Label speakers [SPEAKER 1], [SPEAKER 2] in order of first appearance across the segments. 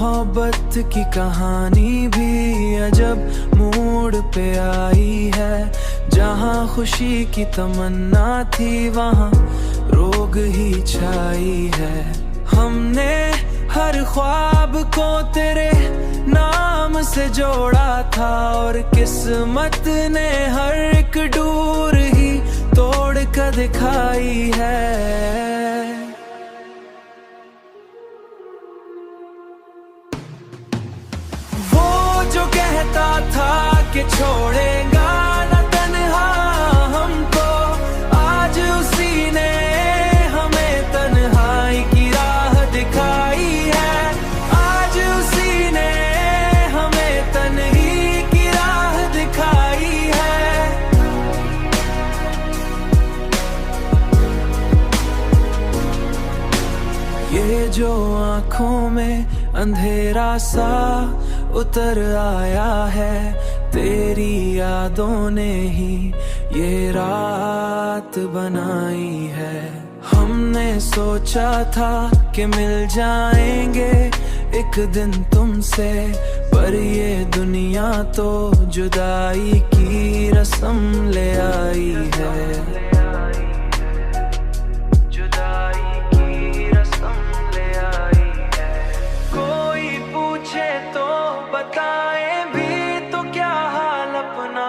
[SPEAKER 1] मोहब्बत की कहानी भी अजब मूड पे आई है। जहाँ खुशी की तमन्ना थी वहाँ रोग ही छाई है। हमने हर ख्वाब को तेरे नाम से जोड़ा था और किस्मत ने हर एक डोर ही तोड़ कर दिखाई है। जो कहता था कि छोड़ेगा न तन्हा हमको, आज उसी ने हमें तन्हाई की राह दिखाई है। आज उसी ने हमें तन्ही की राह दिखाई है। ये जो आँखों में अंधेरा सा उतर आया है, तेरी यादों ने ही ये रात बनाई है। हमने सोचा था कि मिल जाएंगे एक दिन तुमसे, पर ये दुनिया तो जुदाई की रस्म ले आई है। बताएं भी तो क्या हाल अपना,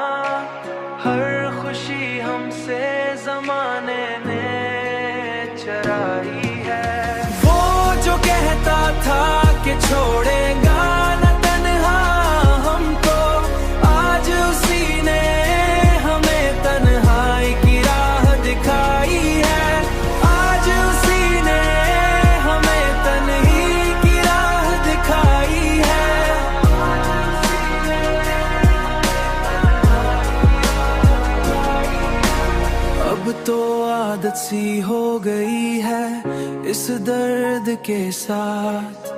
[SPEAKER 1] हर खुशी हमसे जमाने ने चराई है। वो जो कहता था कि छोड़ेगा न तन्हा हमको, आज उसी ने हमें तन्हाई की राह दिखाई है। आज उसी ने हमें तन्ही की राह दिखाई है। अब तो आदत सी हो गई है इस दर्द के साथ,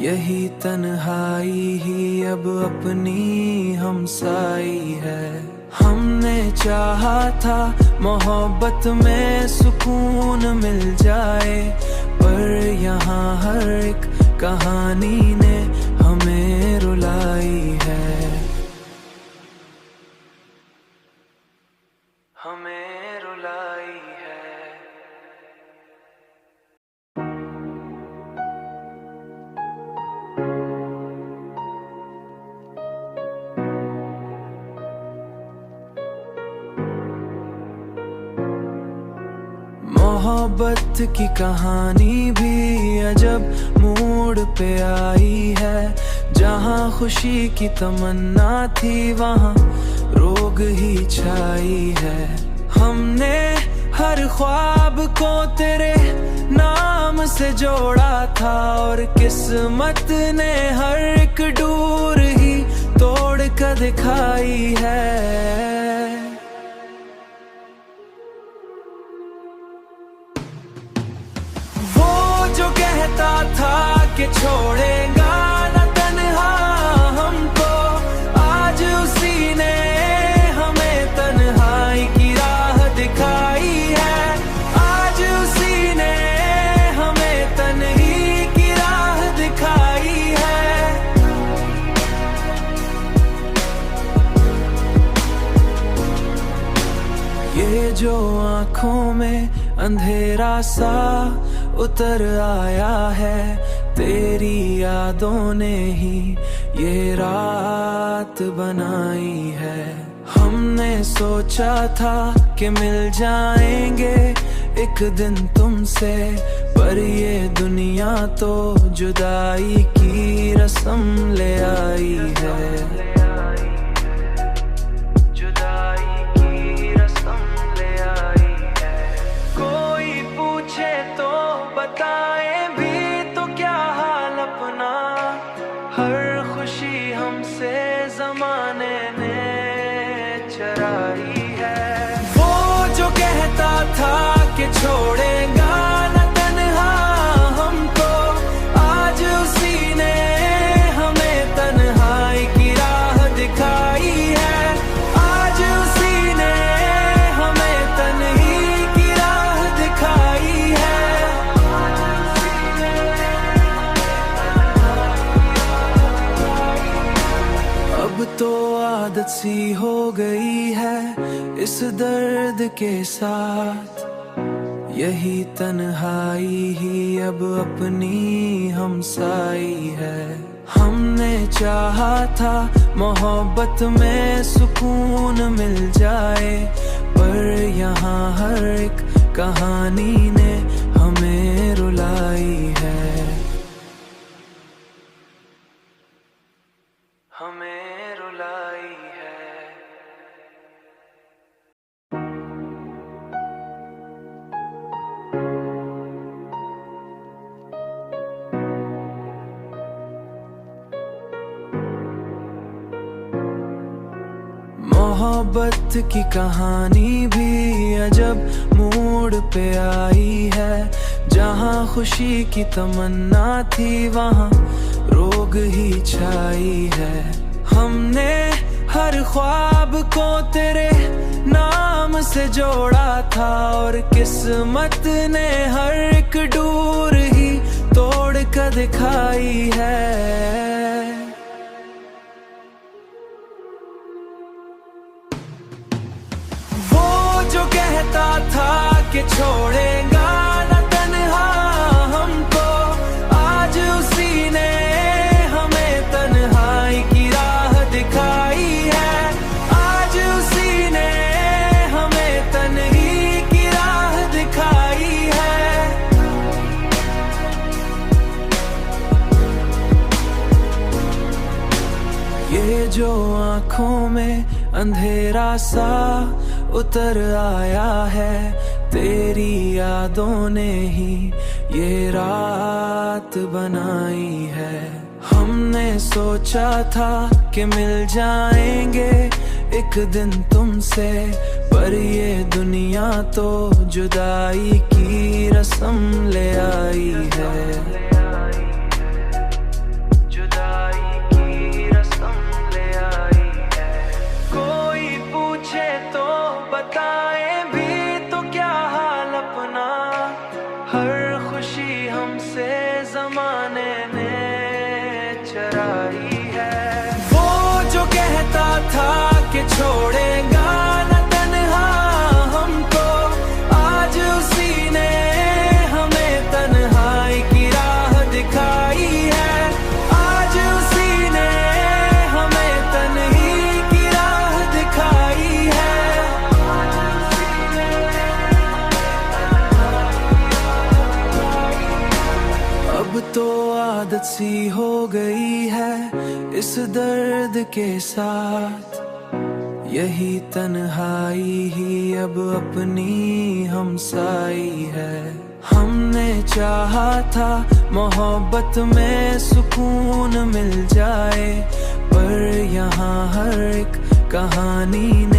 [SPEAKER 1] यही तन्हाई ही अब अपनी हमसाई है। हमने चाहा था मोहब्बत में सुकून मिल जाए, पर यहाँ हर एक कहानी ने हमें रुलाई है। हमें रुलाई है। मोहब्बत की कहानी भी अजब मूड पे आई है। जहाँ खुशी की तमन्ना थी वहाँ रोग ही छाई है। हमने हर ख्वाब को तेरे नाम से जोड़ा था और किस्मत ने हर एक डोर ही तोड़ कर दिखाई है। वो जो कहता था कि छोड़ेगा न तन्हा हमको, आज उसी ने हमें तन्हाई की राह दिखाई है। आज उसी ने हमें तन्ही की राह दिखाई है। ये जो आँखों में अंधेरा सा उतर आया है, तेरी यादों ने ही ये रात बनाई है। हमने सोचा था कि मिल जाएंगे एक दिन तुमसे, पर ये दुनिया तो जुदाई की रस्म ले आई है। बताएं भी तो क्या हाल अपना, हर खुशी हमसे जमाने ने चराई है। वो जो कहता था कि छोड़ेगा न तन्हा हमको, आज उसी ने हमें तन्हाई की आदत सी हो गई है इस दर्द के साथ, यही तन्हाई ही अब अपनी हमसाई है। हमने चाहा था मोहब्बत में सुकून मिल जाए, पर यहाँ हर एक कहानी ने हमें रुलाई है, हमें रुलाई है। मोहब्बत की कहानी भी अजब मोड़ पे आई है, जहाँ खुशी की तमन्ना थी वहाँ रोग ही छाई है। हमने हर ख्वाब को तेरे नाम से जोड़ा था, और किस्मत ने हर एक डोर ही तोड़ कर दिखाई है। जो कहता था कि छोड़ेगा न तन्हा हमको, आज उसी ने हमें तन्हाई की राह दिखाई है। आज उसी ने हमें तन्हाई की राह दिखाई है। ये जो आँखों में अंधेरा सा उतर आया है, तेरी यादों ने ही ये रात बनाई है। हमने सोचा था कि मिल जाएंगे एक दिन तुमसे, पर ये दुनिया तो जुदाई की रस्म ले आई है। बताएं भी तो क्या हाल अपना, हर खुशी हमसे जमाने ने चराई है। वो जो कहता था कि छोड़ेगा न तन्हा हमको, आज उसी ने हमें तन्हाई की राह दिखाई है। आज उसी ने हमें तन्हाई की राह दिखाई है। अब तो आदत सी हो गई है इस दर्द के साथ, यही तन्हाई ही अब अपनी हमसाई है। हमने चाहा था मोहब्बत में सुकून मिल जाए, पर यहाँ हर एक कहानी ने